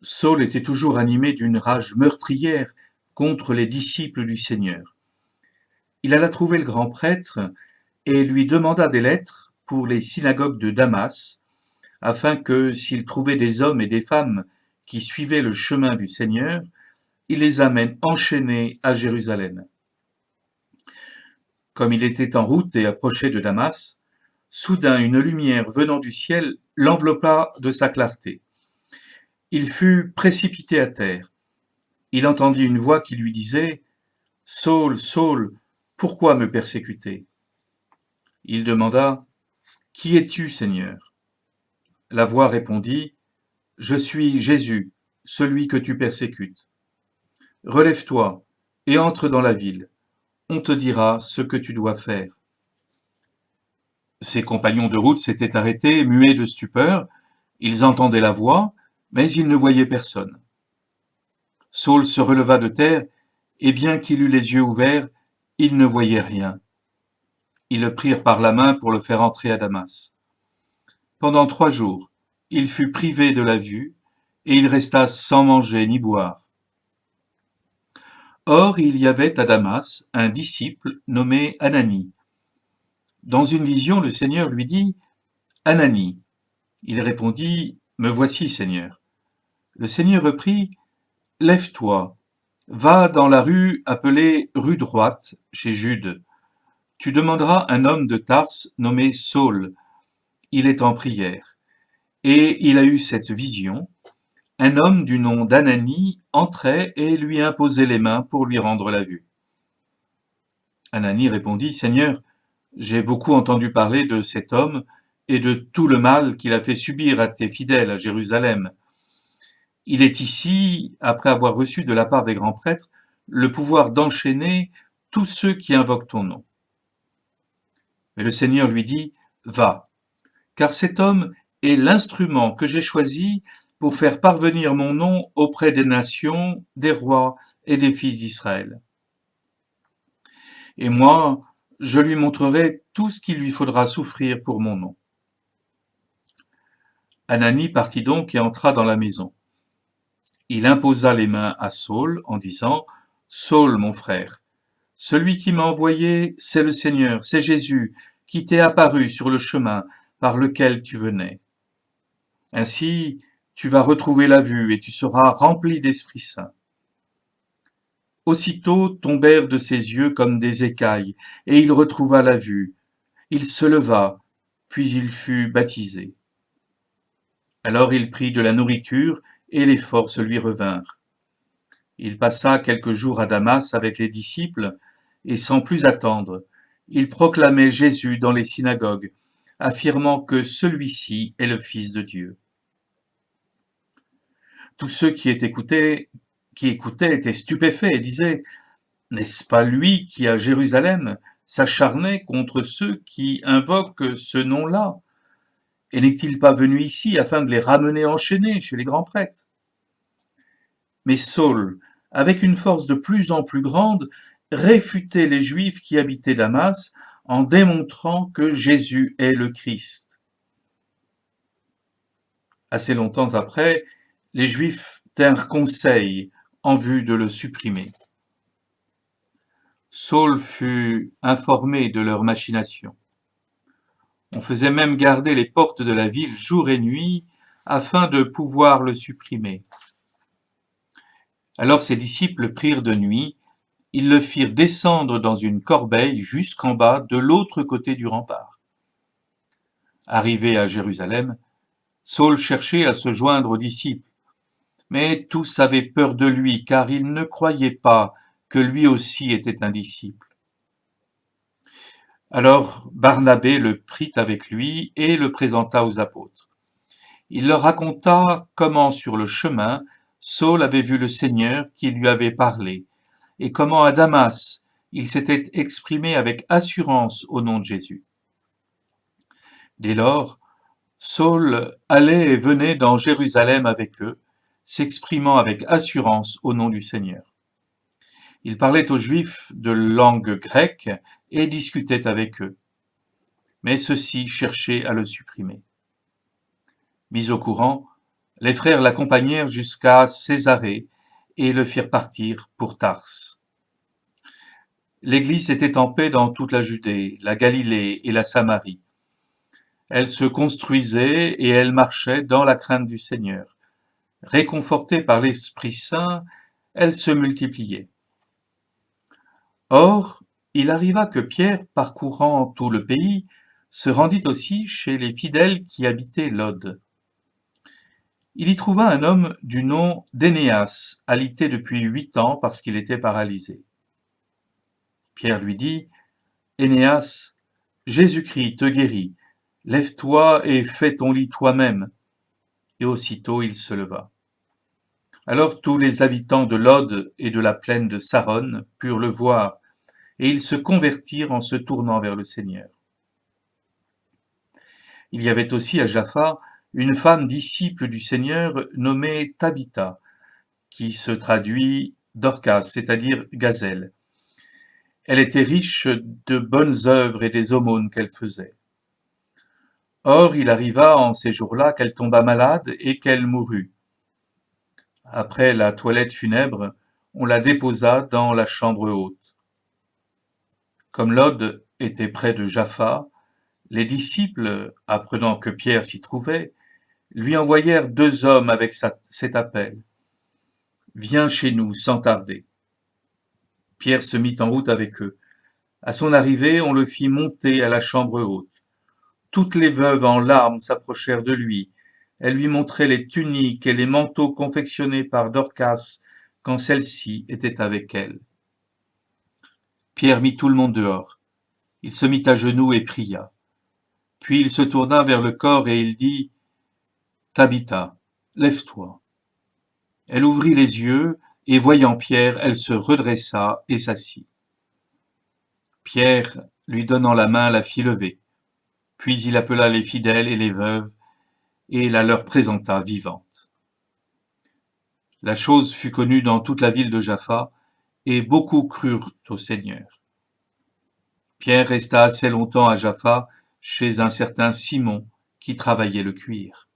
Saul était toujours animé d'une rage meurtrière contre les disciples du Seigneur. Il alla trouver le grand prêtre et lui demanda des lettres pour les synagogues de Damas, afin que, s'il trouvait des hommes et des femmes qui suivaient le chemin du Seigneur, il les amène enchaînés à Jérusalem. Comme il était en route et approchait de Damas, soudain une lumière venant du ciel l'enveloppa de sa clarté. Il fut précipité à terre. Il entendit une voix qui lui disait « Saul, Saul, pourquoi me persécuter ?» Il demanda « Qui es-tu, Seigneur ?» La voix répondit « Je suis Jésus, celui que tu persécutes. Relève-toi et entre dans la ville. On te dira ce que tu dois faire. » Ses compagnons de route s'étaient arrêtés, muets de stupeur. Ils entendaient la voix, mais ils ne voyaient personne. Saul se releva de terre, et bien qu'il eût les yeux ouverts, il ne voyait rien. Ils le prirent par la main pour le faire entrer à Damas. Pendant 3 jours, il fut privé de la vue, et il resta sans manger ni boire. Or, il y avait à Damas un disciple nommé Ananie. Dans une vision, le Seigneur lui dit « Ananie ». Il répondit « Me voici, Seigneur ». Le Seigneur reprit « Lève-toi, va dans la rue appelée rue droite, chez Jude. Tu demanderas un homme de Tarse nommé Saul. Il est en prière. » Et il a eu cette vision. Un homme du nom d'Ananie entrait et lui imposait les mains pour lui rendre la vue. Ananie répondit « Seigneur, j'ai beaucoup entendu parler de cet homme et de tout le mal qu'il a fait subir à tes fidèles à Jérusalem. Il est ici, après avoir reçu de la part des grands prêtres le pouvoir d'enchaîner tous ceux qui invoquent ton nom. » Mais le Seigneur lui dit « Va, car cet homme est l'instrument que j'ai choisi pour faire parvenir mon nom auprès des nations, des rois et des fils d'Israël. Et moi, je lui montrerai tout ce qu'il lui faudra souffrir pour mon nom. » Ananie partit donc et entra dans la maison. Il imposa les mains à Saul en disant « Saul, mon frère, celui qui m'a envoyé, c'est le Seigneur, c'est Jésus, qui t'est apparu sur le chemin par lequel tu venais. Ainsi, tu vas retrouver la vue et tu seras rempli d'Esprit Saint. » Aussitôt tombèrent de ses yeux comme des écailles, et il retrouva la vue. Il se leva, puis il fut baptisé. Alors il prit de la nourriture, et les forces lui revinrent. Il passa quelques jours à Damas avec les disciples, et sans plus attendre, il proclamait Jésus dans les synagogues, affirmant que celui-ci est le Fils de Dieu. Tous ceux qui écoutaient étaient stupéfaits et disaient « N'est-ce pas lui qui, à Jérusalem, s'acharnait contre ceux qui invoquent ce nom-là? Et n'est-il pas venu ici afin de les ramener enchaînés chez les grands prêtres ?» Mais Saul, avec une force de plus en plus grande, réfutait les Juifs qui habitaient Damas en démontrant que Jésus est le Christ. Assez longtemps après, les Juifs tinrent conseil en vue de le supprimer. Saul fut informé de leurs machinations. On faisait même garder les portes de la ville jour et nuit afin de pouvoir le supprimer. Alors ses disciples prirent de nuit, ils le firent descendre dans une corbeille jusqu'en bas de l'autre côté du rempart. Arrivé à Jérusalem, Saul cherchait à se joindre aux disciples, mais tous avaient peur de lui car ils ne croyaient pas que lui aussi était un disciple. Alors Barnabé le prit avec lui et le présenta aux apôtres. Il leur raconta comment sur le chemin Saul avait vu le Seigneur qui lui avait parlé, et comment à Damas il s'était exprimé avec assurance au nom de Jésus. Dès lors, Saul allait et venait dans Jérusalem avec eux, s'exprimant avec assurance au nom du Seigneur. Il parlait aux Juifs de langue grecque et discutait avec eux, mais ceux-ci cherchaient à le supprimer. Mis au courant, Les frères l'accompagnèrent jusqu'à Césarée et le firent partir pour Tarse. L'Église était en paix dans toute la Judée, la Galilée et la Samarie. Elle se construisait et elle marchait dans la crainte du Seigneur. Réconfortée par l'Esprit Saint, elle se multipliait. Or, il arriva que Pierre, parcourant tout le pays, se rendit aussi chez les fidèles qui habitaient Lod. Il y trouva un homme du nom d'Énéas, alité depuis 8 ans parce qu'il était paralysé. Pierre lui dit, Énéas, Jésus-Christ te guérit, lève-toi et fais ton lit toi-même. Et aussitôt il se leva. Alors tous les habitants de Lod et de la plaine de Saron purent le voir, et ils se convertirent en se tournant vers le Seigneur. Il y avait aussi à Jaffa une femme disciple du Seigneur nommée Tabitha, qui se traduit Dorcas, c'est-à-dire gazelle. Elle était riche de bonnes œuvres et des aumônes qu'elle faisait. Or il arriva en ces jours-là qu'elle tomba malade et qu'elle mourut. Après la toilette funèbre, on la déposa dans la chambre haute. Comme Lod était près de Jaffa, les disciples, apprenant que Pierre s'y trouvait, lui envoyèrent 2 hommes avec cet appel. Viens chez nous sans tarder. Pierre se mit en route avec eux. À son arrivée, on le fit monter à la chambre haute. Toutes les veuves en larmes s'approchèrent de lui. Elles lui montraient les tuniques et les manteaux confectionnés par Dorcas quand celle-ci était avec elle. Pierre mit tout le monde dehors. Il se mit à genoux et pria. Puis il se tourna vers le corps et il dit « Tabitha, lève-toi ». Elle ouvrit les yeux et voyant Pierre, elle se redressa et s'assit. Pierre, lui donnant la main, la fit lever. Puis il appela les fidèles et les veuves et la leur présenta vivante. La chose fut connue dans toute la ville de Jaffa et beaucoup crurent au Seigneur. Pierre resta assez longtemps à Jaffa chez un certain Simon qui travaillait le cuir.